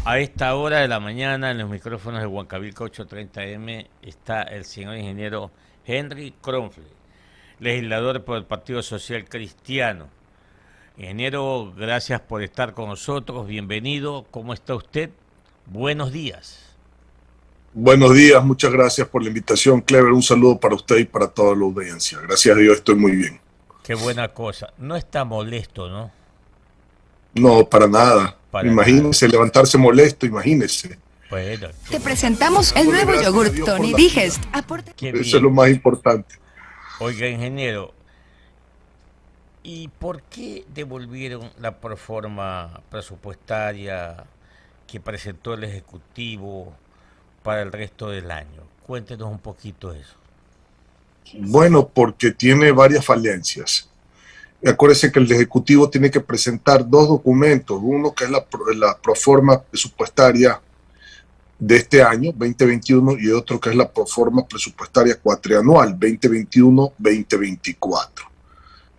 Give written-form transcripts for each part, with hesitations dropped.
A esta hora de la mañana, en los micrófonos de Huancavilca 830M, está el señor ingeniero Henry Kronfle, legislador por el Partido Social Cristiano. Ingeniero, gracias por estar con nosotros. Bienvenido. ¿Cómo está usted? Buenos días. Buenos días, muchas gracias por la invitación, Clever. Un saludo para usted y para toda la audiencia. Gracias a Dios, estoy muy bien. Qué buena cosa. No está molesto, ¿no? No, para nada. Para nada. Imagínese levantarse molesto, imagínese. Bueno, Te presentamos el nuevo Gracias a yogurt Dios por Tony la Digest. vida. qué Eso es lo bien. más importante. Oiga, ingeniero, ¿y por qué devolvieron la proforma presupuestaria que presentó el Ejecutivo para el resto del año? Cuéntenos un poquito eso. Bueno, porque tiene varias falencias. Acuérdense que el Ejecutivo tiene que presentar dos documentos, uno que es la proforma presupuestaria de este año, 2021, y otro que es la proforma presupuestaria cuatrianual, 2021-2024.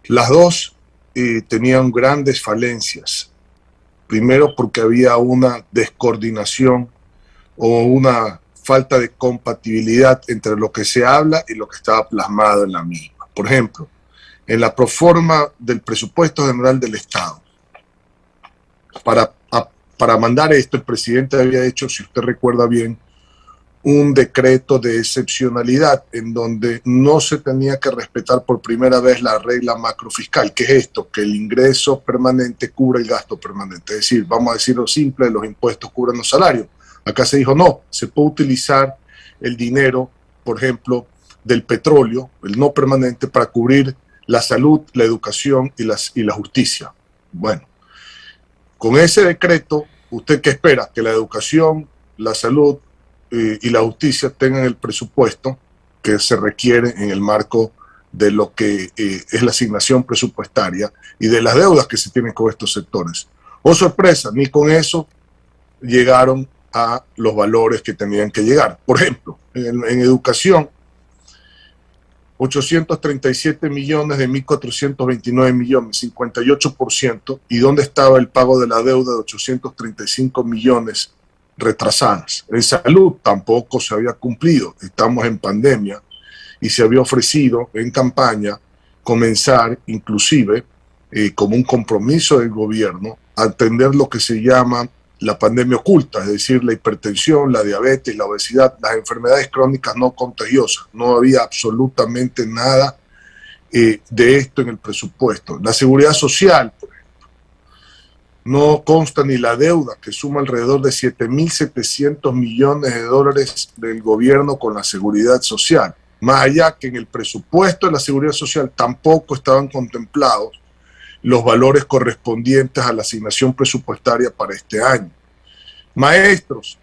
Las dos tenían grandes falencias. Primero porque había una descoordinación o una falta de compatibilidad entre lo que se habla y lo que estaba plasmado en la misma. Por ejemplo, en la proforma del presupuesto general del Estado, para, para mandar esto, el presidente había hecho, si usted recuerda bien, un decreto de excepcionalidad en donde no se tenía que respetar por primera vez la regla macrofiscal. ¿Qué es esto? Que el ingreso permanente cubre el gasto permanente. Es decir, vamos a decirlo simple, los impuestos cubren los salarios. Acá se dijo, no, se puede utilizar el dinero, por ejemplo, del petróleo, el no permanente, para cubrir la salud, la educación y la justicia. Bueno, con ese decreto, ¿usted qué espera? Que la educación, la salud y la justicia tengan el presupuesto que se requiere en el marco de lo que es la asignación presupuestaria y de las deudas que se tienen con estos sectores. Oh, sorpresa, ni con eso llegaron a los valores que tenían que llegar. Por ejemplo, en educación, 837 millones de 1.429 millones, 58%. ¿Y dónde estaba el pago de la deuda de 835 millones retrasadas? En salud tampoco se había cumplido. Estamos en pandemia y se había ofrecido en campaña comenzar inclusive como un compromiso del gobierno a atender lo que se llama la pandemia oculta, es decir, la hipertensión, la diabetes, la obesidad, las enfermedades crónicas no contagiosas. No había absolutamente nada de esto en el presupuesto. La seguridad social, por ejemplo, no consta ni la deuda, que suma alrededor de 7.700 millones de dólares del gobierno con la seguridad social. Más allá que en el presupuesto de la seguridad social tampoco estaban contemplados los valores correspondientes a la asignación presupuestaria para este año. Maestros,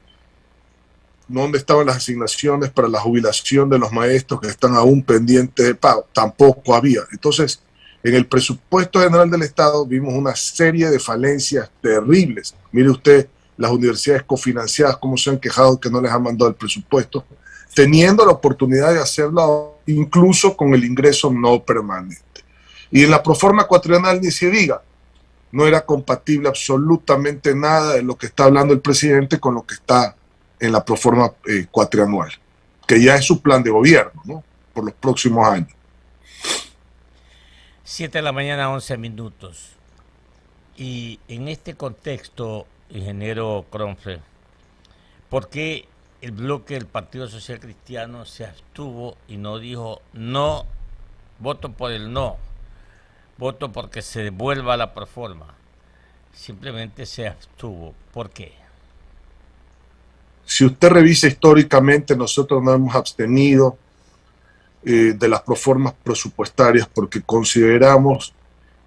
¿dónde estaban las asignaciones para la jubilación de los maestros que están aún pendientes de pago? Tampoco había. Entonces, en el presupuesto general del Estado vimos una serie de falencias terribles. Mire usted, las universidades cofinanciadas, cómo se han quejado que no les han mandado el presupuesto, teniendo la oportunidad de hacerlo incluso con el ingreso no permanente. Y en la proforma cuatrienal ni se diga, no era compatible absolutamente nada de lo que está hablando el presidente con lo que está en la proforma cuatrianual, que ya es su plan de gobierno, ¿no? Por los próximos años. 7 de la mañana, 11 minutos. Y en este contexto, ingeniero Kronfle, ¿por qué el bloque del Partido Social Cristiano se abstuvo y no dijo no, voto por el no, voto porque se devuelva la proforma? Simplemente se abstuvo. ¿Por qué? Si usted revisa históricamente, nosotros nos hemos abstenido de las proformas presupuestarias porque consideramos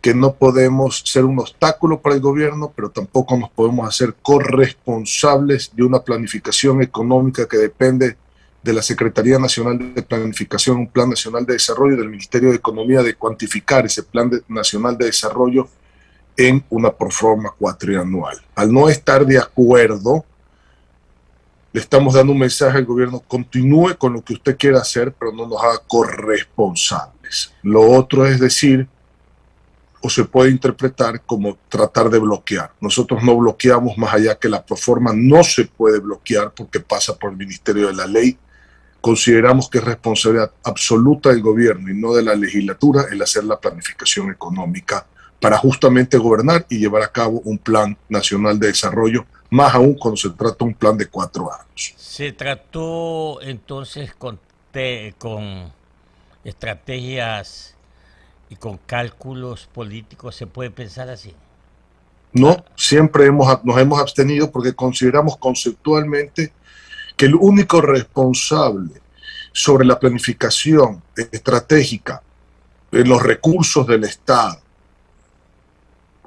que no podemos ser un obstáculo para el gobierno, pero tampoco nos podemos hacer corresponsables de una planificación económica que depende de la Secretaría Nacional de Planificación, un Plan Nacional de Desarrollo, del Ministerio de Economía, de cuantificar ese Plan Nacional de Desarrollo en una proforma cuatrianual. Al no estar de acuerdo, le estamos dando un mensaje al gobierno: continúe con lo que usted quiera hacer, pero no nos haga corresponsables. Lo otro es decir, o se puede interpretar como tratar de bloquear. Nosotros no bloqueamos más allá que la proforma no se puede bloquear porque pasa por el Ministerio de la Ley. Consideramos que es responsabilidad absoluta del gobierno y no de la legislatura el hacer la planificación económica para justamente gobernar y llevar a cabo un plan nacional de desarrollo, más aún cuando se trata de un plan de 4 años. ¿Se trató entonces con estrategias y con cálculos políticos? ¿Se puede pensar así? No, siempre nos hemos abstenido porque consideramos conceptualmente que el único responsable sobre la planificación estratégica en los recursos del Estado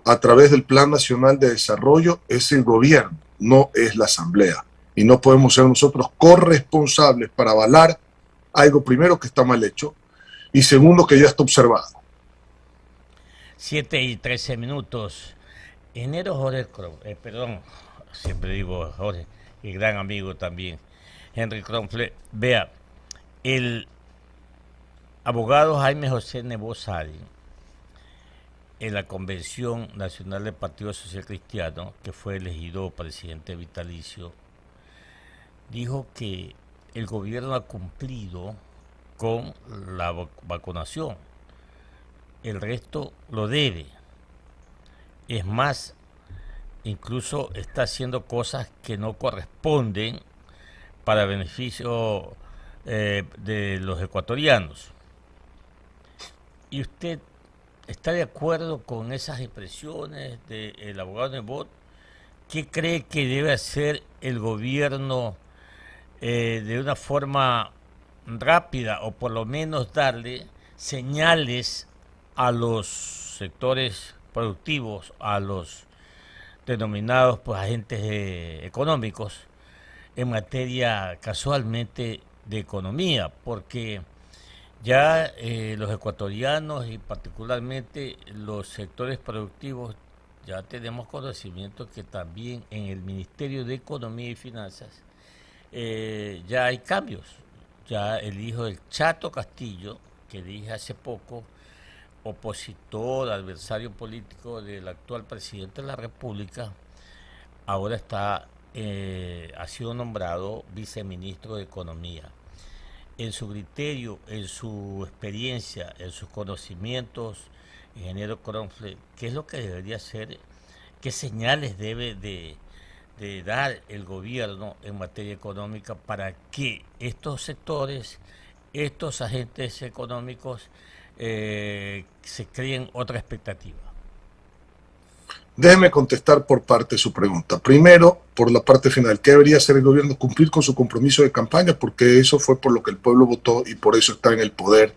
a través del Plan Nacional de Desarrollo es el gobierno, no es la Asamblea. Y no podemos ser nosotros corresponsables para avalar algo, primero, que está mal hecho, y segundo, que ya está observado. 7:13. Enero Jorge perdón, siempre digo Jorge, y gran amigo también, Henry Kronfle. Vea, el abogado Jaime José Nebot Sari, en la Convención Nacional del Partido Social Cristiano, que fue elegido presidente vitalicio, dijo que el gobierno ha cumplido con la vacunación. El resto lo debe. Es más, incluso está haciendo cosas que no corresponden para beneficio de los ecuatorianos. ¿Y usted está de acuerdo con esas expresiones del abogado Nebot? ¿Qué cree que debe hacer el gobierno de una forma rápida, o por lo menos darle señales a los sectores productivos, a los denominados pues agentes económicos, en materia casualmente de economía? Porque ya los ecuatorianos y particularmente los sectores productivos ya tenemos conocimiento que también en el Ministerio de Economía y Finanzas ya hay cambios. Ya el hijo del Chato Castillo, que dije hace poco, opositor, adversario político del actual presidente de la República, ahora ha sido nombrado viceministro de Economía. En su criterio, en su experiencia, en sus conocimientos, ingeniero Kronfle, ¿qué es lo que debería hacer? ¿Qué señales debe de dar el gobierno en materia económica para que estos sectores, estos agentes económicos se creen otra expectativa? Déjeme contestar por parte de su pregunta. Primero, por la parte final, ¿qué debería hacer el gobierno? Cumplir con su compromiso de campaña, porque eso fue por lo que el pueblo votó y por eso está en el poder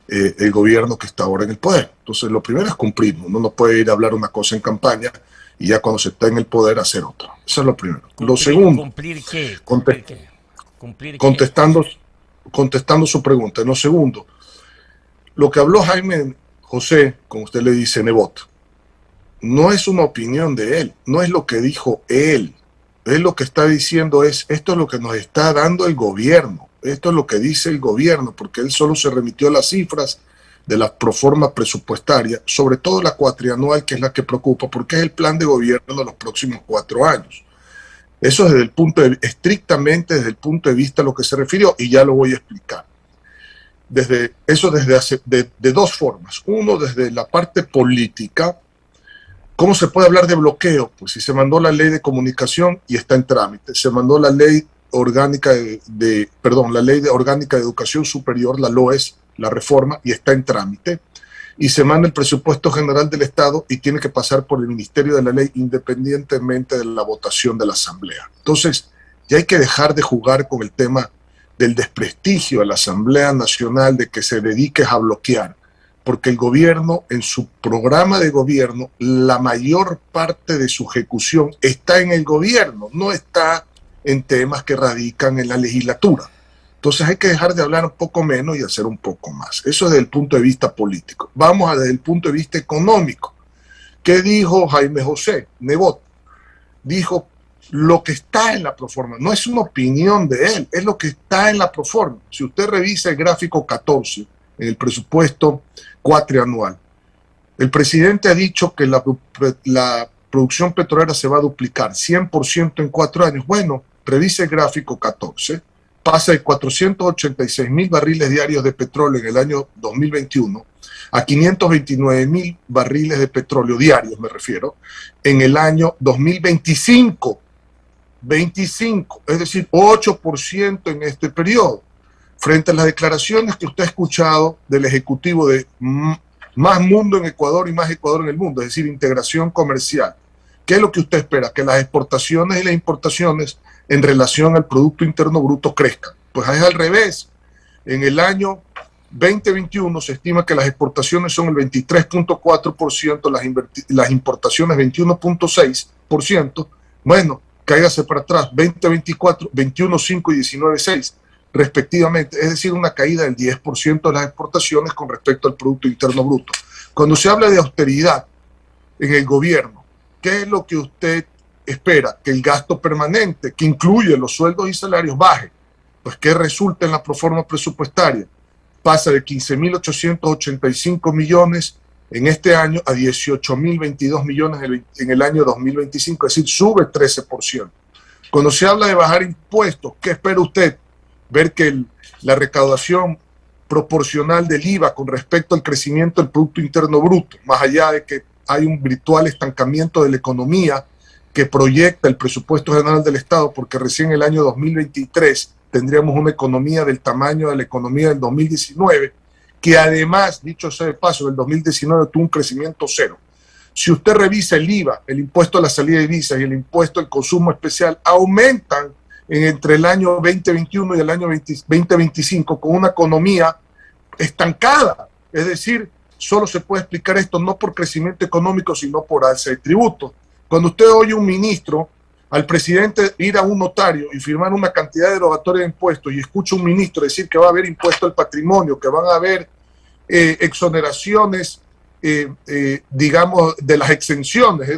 el gobierno que está ahora en el poder. Entonces, lo primero es cumplir. Uno no puede ir a hablar una cosa en campaña y ya cuando se está en el poder hacer otra. Eso es lo primero. Lo segundo, ¿cumplir qué? Contestando su pregunta. Lo segundo, lo que habló Jaime José, como usted le dice, Nebot, no es una opinión de él, no es lo que dijo él. Él lo que está diciendo es, esto es lo que nos está dando el gobierno, esto es lo que dice el gobierno, porque él solo se remitió a las cifras de la proforma presupuestaria, sobre todo la cuatrianual, que es la que preocupa, porque es el plan de gobierno de los próximos 4 años. Eso estrictamente desde el punto de vista a lo que se refirió, y ya lo voy a explicar. De dos formas. Uno, desde la parte política. ¿Cómo se puede hablar de bloqueo? Pues si se mandó la ley de comunicación y está en trámite, se mandó la ley orgánica la ley orgánica de educación superior, la LOES, la reforma, y está en trámite, y se manda el presupuesto general del Estado y tiene que pasar por el Ministerio de la Ley independientemente de la votación de la Asamblea. Entonces, ya hay que dejar de jugar con el tema del desprestigio de la Asamblea Nacional, de que se dedique a bloquear, porque el gobierno, en su programa de gobierno, la mayor parte de su ejecución está en el gobierno, no está en temas que radican en la legislatura. Entonces hay que dejar de hablar un poco menos y hacer un poco más. Eso desde el punto de vista político. Vamos desde el punto de vista económico. ¿Qué dijo Jaime José Nebot? Dijo lo que está en la proforma. No es una opinión de él, es lo que está en la proforma. Si usted revisa el gráfico 14, en el presupuesto cuatrianual, El presidente ha dicho que la producción petrolera se va a duplicar 100% en 4 años. Bueno, revise el gráfico 14, pasa de 486.000 barriles diarios de petróleo en el año 2021 a 529.000 barriles de petróleo diarios, me refiero, en el año 2025. 25, es decir, 8% en este periodo. Frente a las declaraciones que usted ha escuchado del Ejecutivo de más mundo en Ecuador y más Ecuador en el mundo, es decir, integración comercial. ¿Qué es lo que usted espera? Que las exportaciones y las importaciones en relación al Producto Interno Bruto crezcan. Pues es al revés. En el año 2021 se estima que las exportaciones son el 23.4%, las importaciones 21.6%. Bueno, cáigase para atrás, 2024, 21.5 y 19.6 respectivamente, es decir, una caída del 10% de las exportaciones con respecto al Producto Interno Bruto. Cuando se habla de austeridad en el gobierno, ¿qué es lo que usted espera? Que el gasto permanente, que incluye los sueldos y salarios, baje. Pues, ¿qué resulta en la proforma presupuestaria? Pasa de 15.885 millones en este año a 18.022 millones en el año 2025, es decir, sube 13%. Cuando se habla de bajar impuestos, ¿qué espera usted? Ver que la recaudación proporcional del IVA con respecto al crecimiento del Producto Interno Bruto, más allá de que hay un virtual estancamiento de la economía que proyecta el presupuesto general del Estado, porque recién en el año 2023 tendríamos una economía del tamaño de la economía del 2019, que además, dicho sea de paso, el 2019 tuvo un crecimiento cero. Si usted revisa el IVA, el impuesto a la salida de divisas y el impuesto al consumo especial, aumentan entre el año 2021 y el año 2025 con una economía estancada. Es decir, solo se puede explicar esto no por crecimiento económico, sino por alza de tributos. Cuando usted oye a un ministro, al presidente ir a un notario y firmar una cantidad derogatoria de impuestos y escucha a un ministro decir que va a haber impuesto al patrimonio, que van a haber exoneraciones, digamos, de las exenciones,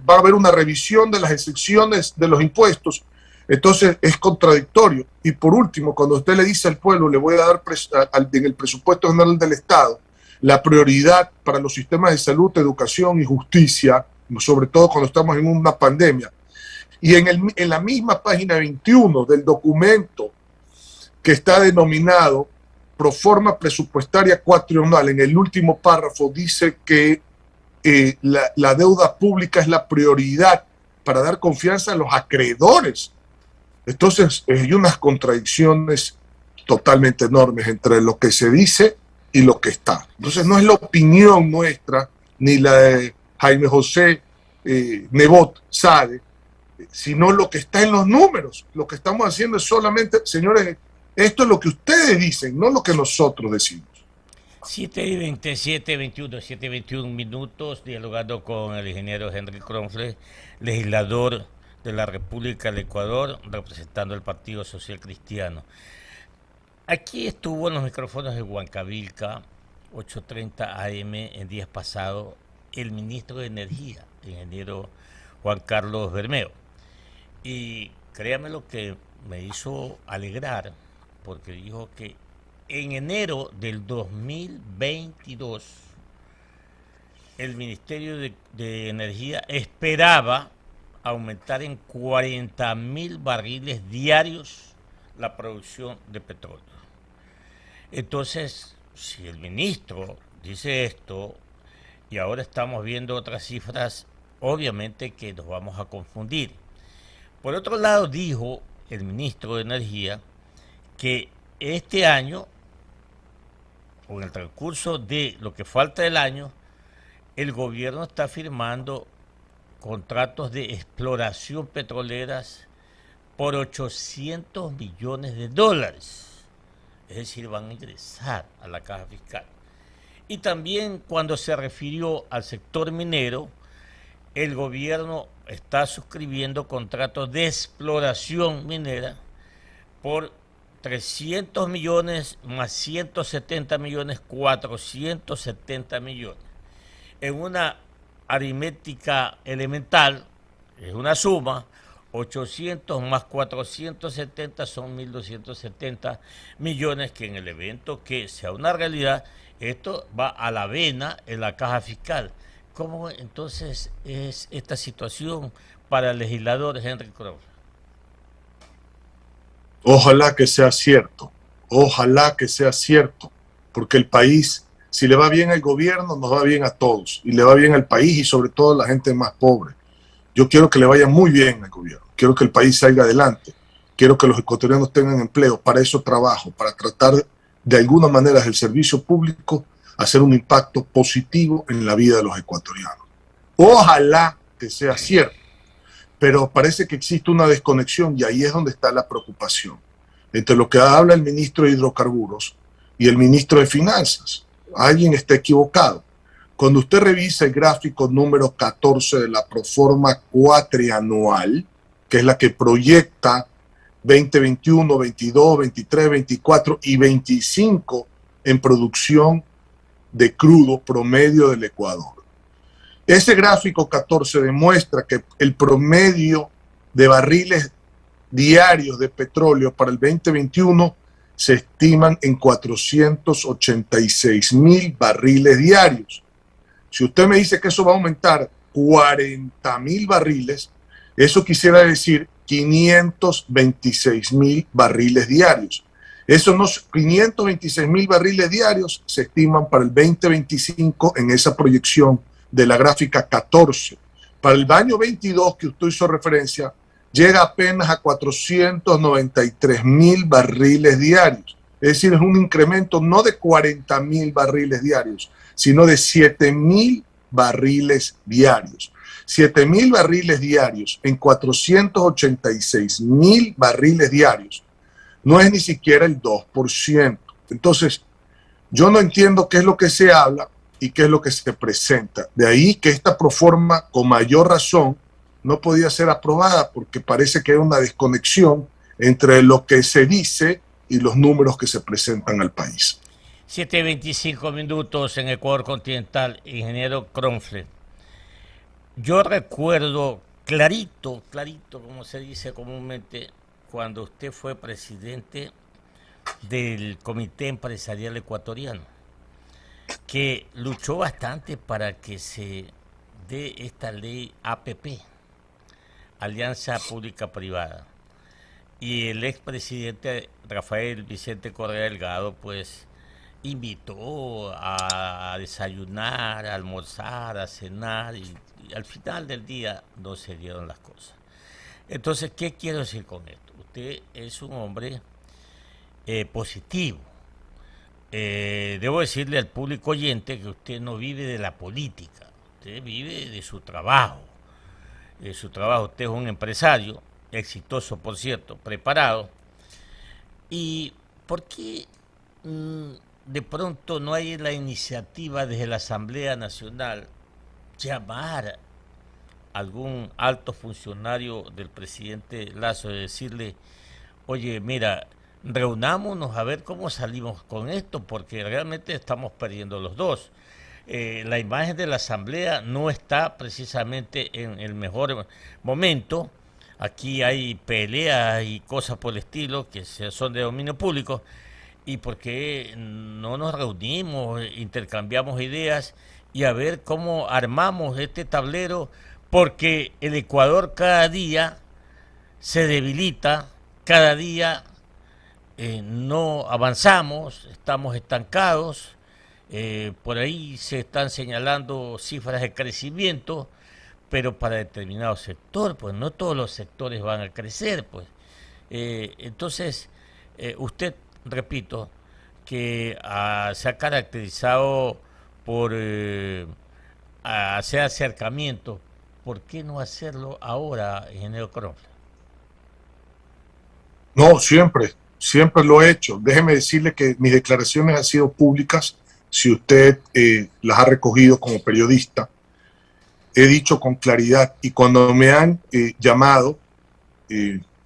va a haber una revisión de las exenciones de los impuestos, entonces es contradictorio. Y por último, cuando usted le dice al pueblo, le voy a dar en el presupuesto general del Estado la prioridad para los sistemas de salud, educación y justicia, sobre todo cuando estamos en una pandemia, y en la misma página 21 del documento que está denominado Proforma Presupuestaria Cuatrienal, en el último párrafo dice que la deuda pública es la prioridad para dar confianza a los acreedores. Entonces, hay unas contradicciones totalmente enormes entre lo que se dice y lo que está. Entonces, no es la opinión nuestra, ni la de Jaime José Nebot Sade, sino lo que está en los números. Lo que estamos haciendo es solamente, señores, esto es lo que ustedes dicen, no lo que nosotros decimos. 7:21 minutos, dialogando con el ingeniero Henry Kronfle, legislador de la República del Ecuador, representando el Partido Social Cristiano. Aquí estuvo en los micrófonos de Huancavilca, 8:30 AM, en días pasados, el ministro de Energía, el ingeniero Juan Carlos Bermeo. Y créame lo que me hizo alegrar, porque dijo que en enero del 2022 el Ministerio de Energía esperaba aumentar en 40.000 barriles diarios la producción de petróleo. Entonces, si el ministro dice esto y ahora estamos viendo otras cifras, obviamente que nos vamos a confundir. Por otro lado, dijo el ministro de Energía que este año, o en el transcurso de lo que falta del año, el gobierno está firmando contratos de exploración petroleras por $800 millones. Es decir, van a ingresar a la caja fiscal. Y también cuando se refirió al sector minero, el gobierno está suscribiendo contratos de exploración minera por 300 millones más 170 millones, 470 millones. En una aritmética elemental, es una suma, 800 más 470 son 1.270 millones que en el evento que sea una realidad, esto va a la vena en la caja fiscal. ¿Cómo entonces es esta situación para el legislador Henry Crowe? Ojalá que sea cierto, ojalá que sea cierto, porque el país, si le va bien al gobierno, nos va bien a todos, y le va bien al país y sobre todo a la gente más pobre. Yo quiero que le vaya muy bien al gobierno, quiero que el país salga adelante, quiero que los ecuatorianos tengan empleo, para eso trabajo, para tratar de alguna manera desde el servicio público hacer un impacto positivo en la vida de los ecuatorianos. Ojalá que sea cierto, pero parece que existe una desconexión y ahí es donde está la preocupación entre lo que habla el ministro de Hidrocarburos y el ministro de Finanzas. Alguien está equivocado. Cuando usted revisa el gráfico número 14 de la proforma cuatrianual, que es la que proyecta 2021, 22, 23, 24 y 25 en producción de crudo promedio del Ecuador. Ese gráfico 14 demuestra que el promedio de barriles diarios de petróleo para el 2021 se estiman en 486,000 barriles diarios. Si usted me dice que eso va a aumentar 40,000 barriles, eso quisiera decir 526,000 barriles diarios. Esos 526,000 barriles diarios se estiman para el 2025 en esa proyección de la gráfica 14. Para el año 22, que usted hizo referencia, llega apenas a 493,000 barriles diarios. Es decir, es un incremento no de 40,000 barriles diarios, sino de 7,000 barriles diarios. 7,000 barriles diarios en 486,000 barriles diarios no es ni siquiera el 2%. Entonces, yo no entiendo qué es lo que se habla y qué es lo que se presenta. De ahí que esta proforma, con mayor razón, no podía ser aprobada porque parece que hay una desconexión entre lo que se dice y los números que se presentan al país. 7:25 minutos en Ecuador continental, ingeniero Kronfle. Yo recuerdo clarito, como se dice comúnmente, cuando usted fue presidente del Comité Empresarial Ecuatoriano, que luchó bastante para que se dé esta ley APP, Alianza Pública Privada. Y el expresidente Rafael Vicente Correa Delgado, pues, invitó a desayunar, a almorzar, a cenar, y al final del día no se dieron las cosas. Entonces, ¿qué quiero decir con esto? Usted es un hombre positivo. Debo decirle al público oyente que usted no vive de la política, usted vive de su trabajo. Usted es un empresario, exitoso por cierto, preparado. ¿Y por qué de pronto no hay la iniciativa desde la Asamblea Nacional llamar a algún alto funcionario del presidente Lasso y decirle, oye, mira, reunámonos a ver cómo salimos con esto, porque realmente estamos perdiendo los dos? La imagen de la Asamblea no está precisamente en el mejor momento. Aquí hay peleas y cosas por el estilo que son de dominio público. ¿Y por qué no nos reunimos, intercambiamos ideas y a ver cómo armamos este tablero? Porque el Ecuador cada día se debilita, cada día no avanzamos, estamos estancados. Por ahí se están señalando cifras de crecimiento, pero para determinado sector, pues no todos los sectores van a crecer, pues. Entonces, usted, repito, que se ha caracterizado por hacer acercamientos. ¿Por qué no hacerlo ahora, ingeniero Kronfle? No, siempre lo he hecho. Déjeme decirle que mis declaraciones han sido públicas. Si usted las ha recogido como periodista, he dicho con claridad, y cuando me han llamado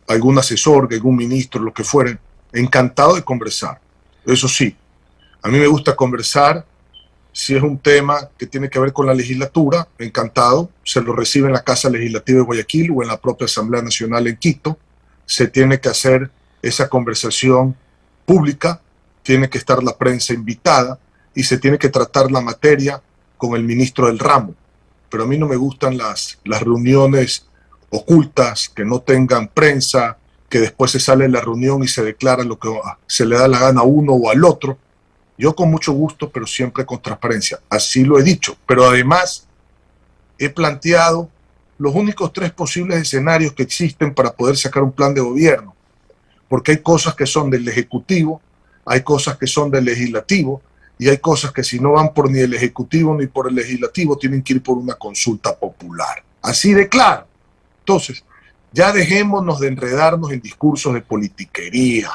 algún asesor, algún ministro, lo que fuera, encantado de conversar. Eso sí, a mí me gusta conversar Si es un tema que tiene que ver con la legislatura, encantado, se lo recibe en la Casa Legislativa de Guayaquil o en la propia Asamblea Nacional en Quito. Se tiene que hacer esa conversación pública, tiene que estar la prensa invitada y se tiene que tratar la materia con el ministro del ramo. Pero a mí no me gustan las reuniones ocultas, que no tengan prensa, que después se sale de la reunión y se declara lo que se le da la gana a uno o al otro. Yo con mucho gusto, pero siempre con transparencia. Así lo he dicho. Pero además he planteado los únicos 3 posibles escenarios que existen para poder sacar un plan de gobierno. Porque hay cosas que son del Ejecutivo, hay cosas que son del Legislativo, y hay cosas que si no van por ni el Ejecutivo ni por el Legislativo, tienen que ir por una consulta popular. Así de claro. Entonces, ya dejémonos de enredarnos en discursos de politiquería.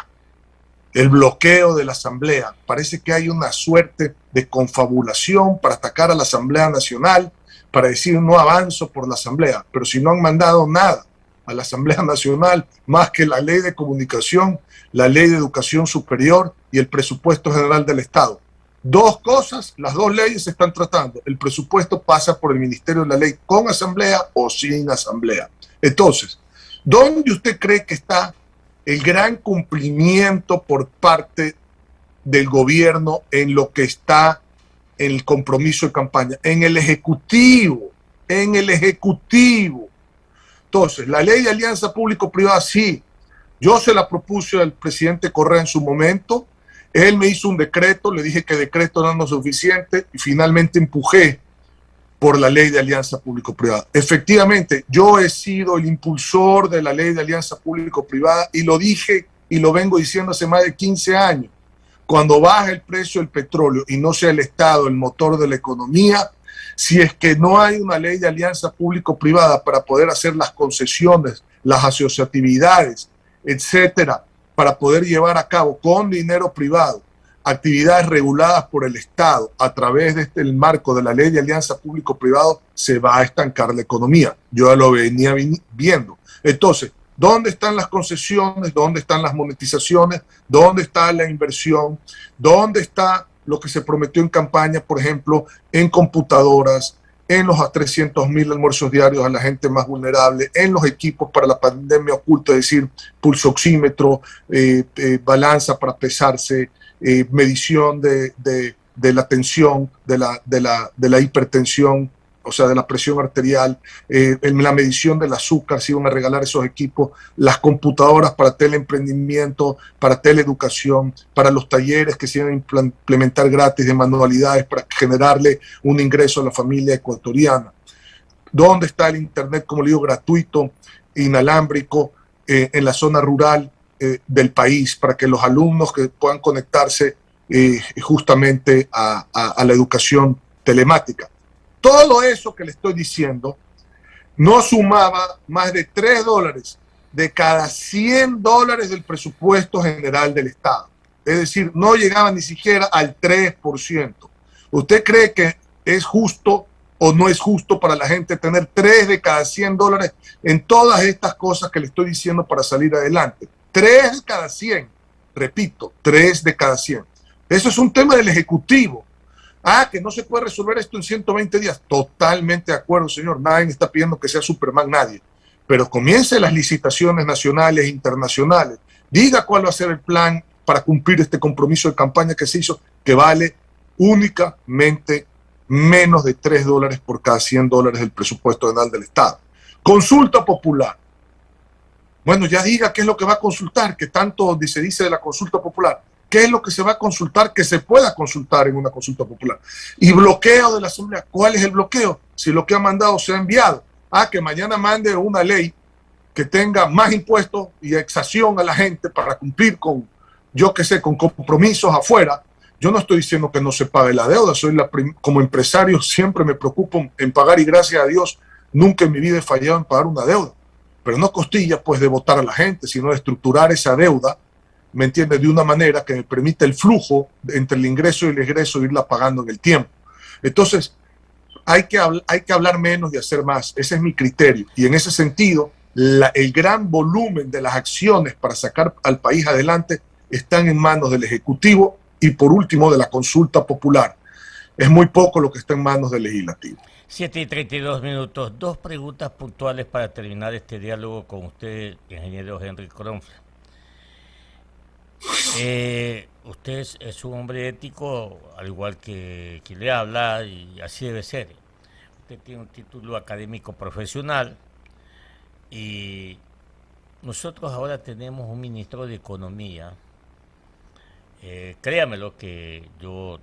El bloqueo de la Asamblea. Parece que hay una suerte de confabulación para atacar a la Asamblea Nacional, para decir no avanzo por la Asamblea. Pero si no han mandado nada a la Asamblea Nacional, más que la Ley de Comunicación, la Ley de Educación Superior y el Presupuesto General del Estado. 2 cosas, las 2 leyes se están tratando. El presupuesto pasa por el Ministerio de la Ley con asamblea o sin asamblea. Entonces, ¿dónde usted cree que está el gran cumplimiento por parte del gobierno en lo que está en el compromiso de campaña? En el Ejecutivo, en el Ejecutivo. Entonces, la ley de alianza público-privada, sí, yo se la propuse al presidente Correa en su momento, él me hizo un decreto, le dije que decreto no era suficiente y finalmente empujé por la ley de alianza público-privada. Efectivamente, yo he sido el impulsor de la ley de alianza público-privada y lo dije y lo vengo diciendo hace más de 15 años. Cuando baja el precio del petróleo y no sea el Estado el motor de la economía, si es que no hay una ley de alianza público-privada para poder hacer las concesiones, las asociatividades, etcétera, para poder llevar a cabo con dinero privado actividades reguladas por el Estado a través de el marco de la ley de alianza público-privado, se va a estancar la economía. Yo ya lo venía viendo. Entonces, ¿dónde están las concesiones? ¿Dónde están las monetizaciones? ¿Dónde está la inversión? ¿Dónde está lo que se prometió en campaña, por ejemplo, en computadoras, en los 300.000 almuerzos diarios a la gente más vulnerable, en los equipos para la pandemia oculta, es decir, pulso oxímetro, balanza para pesarse, medición de la tensión, de la hipertensión, o sea, de la presión arterial, en la medición del azúcar, se iban a regalar esos equipos, las computadoras para teleemprendimiento, para teleeducación, para los talleres que se iban a implementar gratis de manualidades para generarle un ingreso a la familia ecuatoriana. ¿Dónde está el internet, como le digo, gratuito, inalámbrico, en la zona rural del país, para que los alumnos que puedan conectarse justamente a la educación telemática? Todo eso que le estoy diciendo no sumaba más de $3 de cada $100 del presupuesto general del Estado. Es decir, no llegaba ni siquiera al 3%. ¿Usted cree que es justo o no es justo para la gente tener 3 de cada $100 en todas estas cosas que le estoy diciendo para salir adelante? 3 de cada 100. Repito, 3 de cada 100. Eso es un tema del Ejecutivo. Que no se puede resolver esto en 120 días. Totalmente de acuerdo, señor. Nadie está pidiendo que sea Superman, nadie. Pero comience las licitaciones nacionales e internacionales. Diga cuál va a ser el plan para cumplir este compromiso de campaña que se hizo, que vale únicamente menos de $3 por cada $100 del presupuesto general del Estado. Consulta popular. Bueno, ya diga qué es lo que va a consultar, que tanto se dice de la consulta popular. ¿Qué es lo que se va a consultar que se pueda consultar en una consulta popular? Y bloqueo de la Asamblea. ¿Cuál es el bloqueo? Si lo que ha mandado se ha enviado. Que mañana mande una ley que tenga más impuestos y exacción a la gente para cumplir con, yo qué sé, con compromisos afuera. Yo no estoy diciendo que no se pague la deuda. Como empresario siempre me preocupo en pagar y gracias a Dios nunca en mi vida he fallado en pagar una deuda. Pero no costilla pues de votar a la gente, sino de estructurar esa deuda, ¿me entiendes?, de una manera que me permita el flujo entre el ingreso y el egreso de irla pagando en el tiempo. Entonces, hay que hablar menos y hacer más. Ese es mi criterio. Y en ese sentido, el gran volumen de las acciones para sacar al país adelante están en manos del Ejecutivo y, por último, de la consulta popular. es muy poco lo que está en manos del legislativo. 7:32. Dos preguntas puntuales para terminar este diálogo con usted, ingeniero Henry Kronfle. Usted es un hombre ético, al igual que quien le habla, y así debe ser. Usted tiene un título académico profesional y nosotros ahora tenemos un ministro de Economía. Créamelo que yo,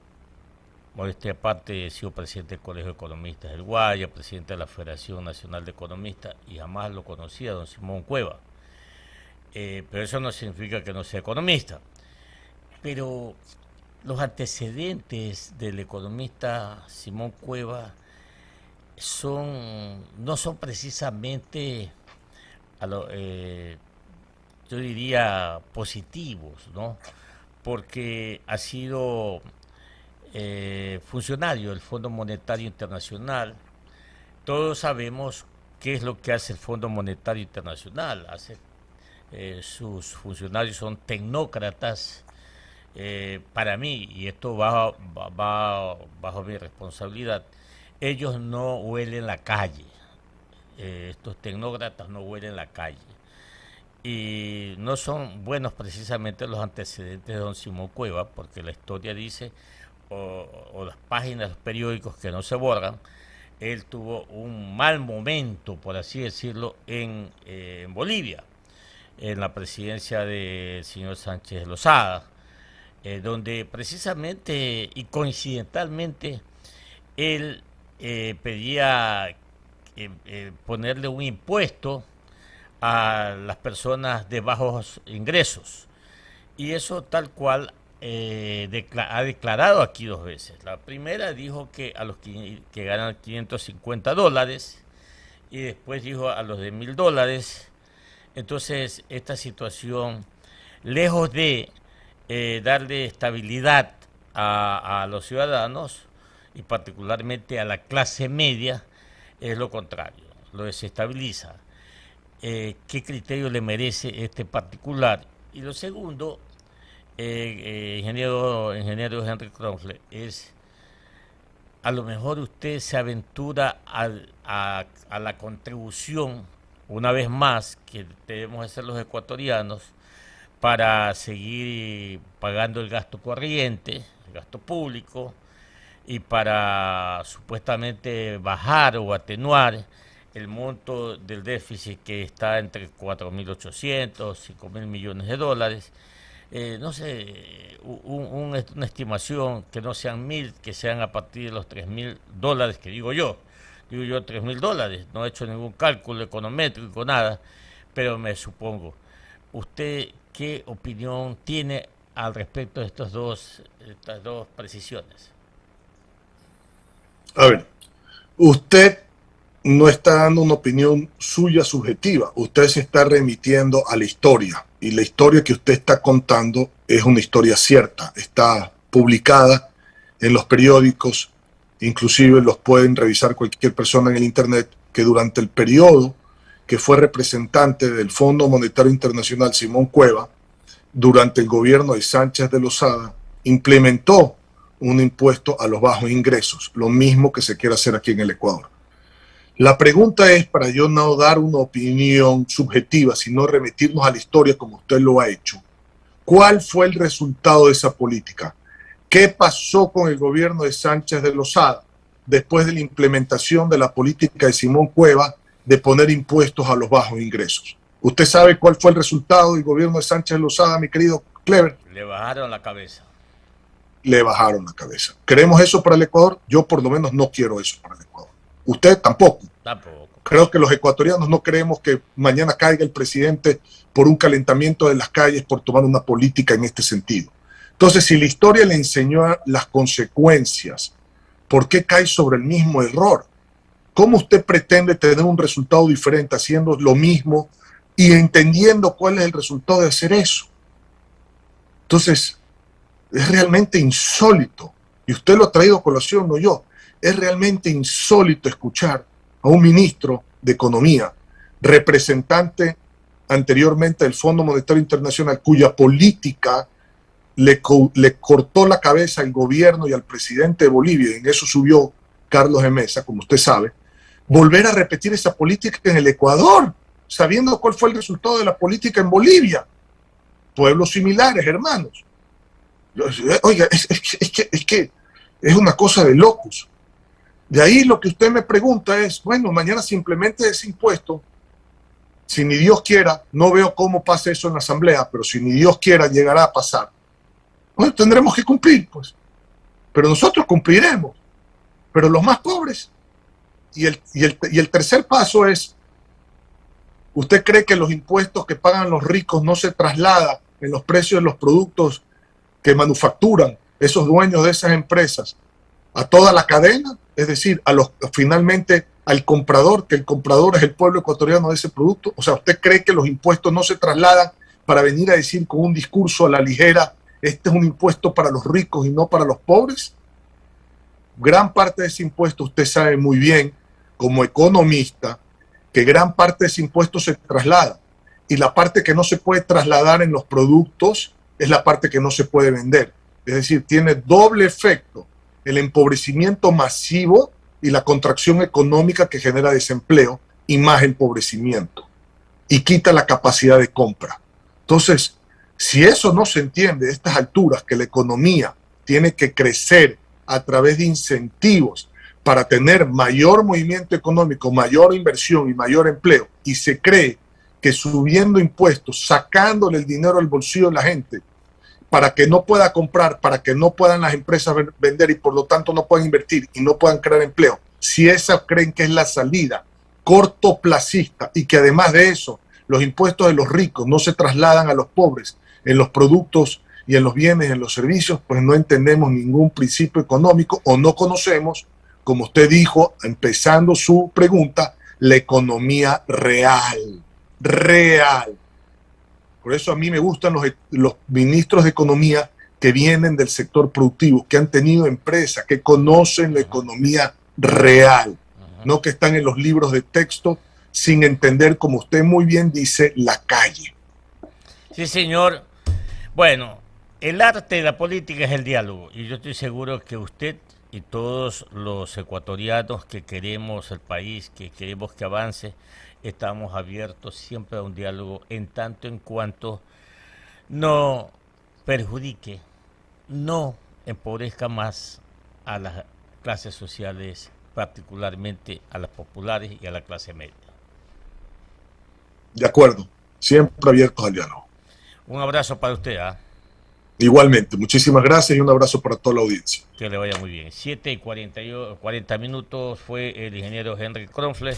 modestia aparte, he sido presidente del Colegio de Economistas del Guaya, presidente de la Federación Nacional de Economistas, y jamás lo conocía, don Simón Cueva. Pero eso no significa que no sea economista. Pero los antecedentes del economista Simón Cueva no son precisamente, yo diría, positivos, ¿no? Porque ha sido funcionario del Fondo Monetario Internacional. Todos sabemos qué es lo que hace el Fondo Monetario Internacional. Sus funcionarios son tecnócratas. Para mí, y esto va bajo mi responsabilidad, ellos no huelen la calle. Estos tecnócratas no huelen la calle. Y no son buenos precisamente los antecedentes de don Simón Cueva, porque la historia dice, o las páginas de los periódicos que no se borran, él tuvo un mal momento, por así decirlo, en Bolivia, en la presidencia del señor Sánchez de Lozada, donde precisamente y coincidentalmente él pedía ponerle un impuesto a las personas de bajos ingresos, y eso tal cual ha declarado aquí dos veces. La primera dijo que a los que ganan $550, y después dijo a los de $1,000. Entonces esta situación, lejos de darle estabilidad a los ciudadanos y particularmente a la clase media, es lo contrario, lo desestabiliza. ¿Qué criterio le merece este particular? Y lo segundo, ingeniero Henry Kronfle, es, a lo mejor usted se aventura a la contribución, una vez más, que debemos hacer los ecuatorianos para seguir pagando el gasto corriente, el gasto público, y para supuestamente bajar o atenuar el monto del déficit, que está entre 4.800, 5.000 millones de dólares. No sé, una estimación que no sean 1.000, que sean a partir de los $3.000, que digo yo $3.000, no he hecho ningún cálculo econométrico, nada, pero me supongo. ¿Usted qué opinión tiene al respecto de estas dos precisiones? A ver, usted no está dando una opinión suya subjetiva, usted se está remitiendo a la historia, y la historia que usted está contando es una historia cierta, está publicada en los periódicos, inclusive los pueden revisar cualquier persona en el internet, que durante el periodo que fue representante del Fondo Monetario Internacional Simón Cueva, durante el gobierno de Sánchez de Lozada, implementó un impuesto a los bajos ingresos, lo mismo que se quiere hacer aquí en el Ecuador. La pregunta es, para yo no dar una opinión subjetiva, sino remitirnos a la historia como usted lo ha hecho, ¿cuál fue el resultado de esa política? ¿Qué pasó con el gobierno de Sánchez de Lozada después de la implementación de la política de Simón Cueva de poner impuestos a los bajos ingresos? ¿Usted sabe cuál fue el resultado del gobierno de Sánchez de Lozada, mi querido Clever? Le bajaron la cabeza. Le bajaron la cabeza. ¿Queremos eso para el Ecuador? Yo por lo menos no quiero eso para el Ecuador. Usted tampoco. Tampoco. Creo que los ecuatorianos no queremos que mañana caiga el presidente por un calentamiento de las calles, por tomar una política en este sentido. Entonces, si la historia le enseñó las consecuencias, ¿por qué cae sobre el mismo error? ¿Cómo usted pretende tener un resultado diferente haciendo lo mismo y entendiendo cuál es el resultado de hacer eso? Entonces, es realmente insólito, y usted lo ha traído a colación, no yo, es realmente insólito escuchar a un ministro de Economía, representante anteriormente del Fondo Monetario Internacional, cuya política le cortó la cabeza al gobierno y al presidente de Bolivia, y en eso subió Carlos de Mesa, como usted sabe, volver a repetir esa política en el Ecuador, sabiendo cuál fue el resultado de la política en Bolivia. Pueblos similares, hermanos. Oiga, es que es una cosa de locos. De ahí lo que usted me pregunta es, bueno, mañana se implemente ese impuesto, si ni Dios quiera, no veo cómo pase eso en la asamblea, pero si ni Dios quiera llegará a pasar. Bueno, tendremos que cumplir, pues. Pero nosotros cumpliremos. Pero los más pobres. Y el tercer paso es, ¿usted cree que los impuestos que pagan los ricos no se trasladan en los precios de los productos que manufacturan esos dueños de esas empresas a toda la cadena? Es decir, finalmente al comprador, que el comprador es el pueblo ecuatoriano de ese producto. O sea, ¿usted cree que los impuestos no se trasladan para venir a decir con un discurso a la ligera, este es un impuesto para los ricos y no para los pobres? Gran parte de ese impuesto, usted sabe muy bien, como economista, que gran parte de ese impuesto se traslada. Y la parte que no se puede trasladar en los productos es la parte que no se puede vender. Es decir, tiene doble efecto: el empobrecimiento masivo y la contracción económica que genera desempleo y más empobrecimiento. Y quita la capacidad de compra. Entonces, si eso no se entiende a estas alturas, que la economía tiene que crecer a través de incentivos para tener mayor movimiento económico, mayor inversión y mayor empleo, y se cree que subiendo impuestos, sacándole el dinero al bolsillo de la gente, para que no pueda comprar, para que no puedan las empresas vender y por lo tanto no puedan invertir y no puedan crear empleo, si esa creen que es la salida cortoplacista y que además de eso los impuestos de los ricos no se trasladan a los pobres en los productos y en los bienes, en los servicios, pues no entendemos ningún principio económico o no conocemos, como usted dijo empezando su pregunta, la economía real. Por eso a mí me gustan los ministros de economía que vienen del sector productivo, que han tenido empresas, que conocen la economía real, no que están en los libros de texto sin entender, como usted muy bien dice, la calle. Sí, señor. Bueno, el arte de la política es el diálogo, y yo estoy seguro que usted y todos los ecuatorianos que queremos el país, que queremos que avance, estamos abiertos siempre a un diálogo en tanto en cuanto no perjudique, no empobrezca más a las clases sociales, particularmente a las populares y a la clase media. De acuerdo, siempre abiertos al diálogo. Un abrazo para usted, ¿ah? Igualmente, muchísimas gracias y un abrazo para toda la audiencia. Que le vaya muy bien. 7:40 minutos fue el ingeniero Henry Kronfler.